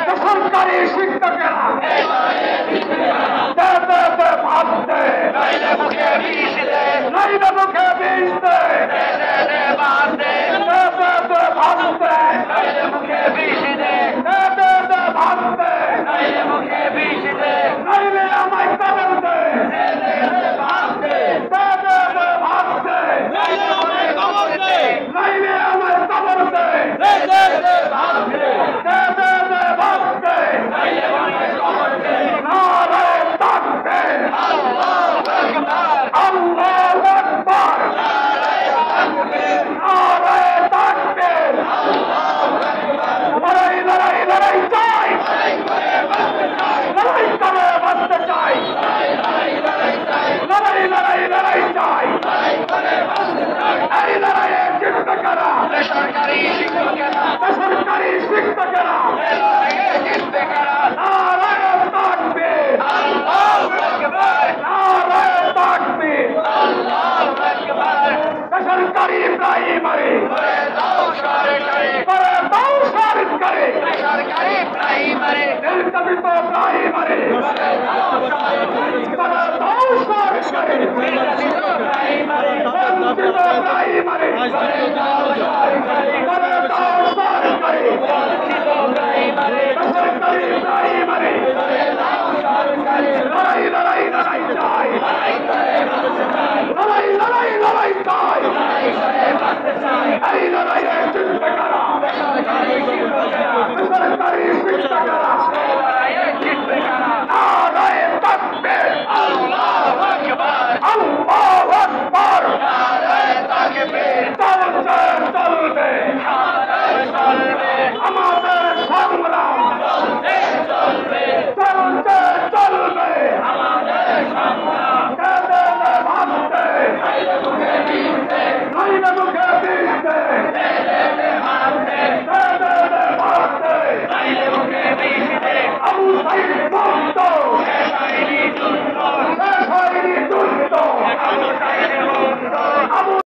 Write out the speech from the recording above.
বেসরকারি শিক্ষকেরা ভাবতে নাইলে মুখে বিষ দে ভাবতে নাইলে মুখে বিষ দে ভাবতে নাইলে মুখে বিষ দে নাইলে আমায় কবর দে ভাবতে ভাবতে নাইলে আমায় কবর দে নাইলে আমায় কবর দে ভাবতে ভাবতে নাইলে আমায় কবর দে নারে তাকবীর আল্লাহু আকবার আল্লাহু আকবার নারে তাকবীর আল্লাহু আকবার লড়াই লড়াই লড়াই চাই লড়াই করে বাঁচতে চাই লড়াই লড়াই লড়াই চাই এই লড়াইয়ে জিততে কারা বেসরকারি শিক্ষকেরা জিততে কারা নারে তাকবীর আল্লাহু আকবার নারে তাকবীর আল্লাহু আকবার বেসরকারি প্রাইমারি করে দাও সরকারি বেসরকারি প্রাইমারি নির্যাতিত প্রাইমারি করে দাও সরকারি নির্যাতিত প্রাইমারি বঞ্চিত প্রাইমারি করে দাও সরকারি বঞ্চিত প্রাইমারি বেসরকারি প্রাইমারি করে দাও সরকারি লড়াই লড়াই লড়াই চাই লড়াই লড়াই লড়াই চাই এই লড়াইয়ে জিততে কারা বেসরকারি শিক্ষকেরা লড়াইয়ে জিততে কারা নারে তাকবীর আল্লাহু আকবার আল্লাহু আকবার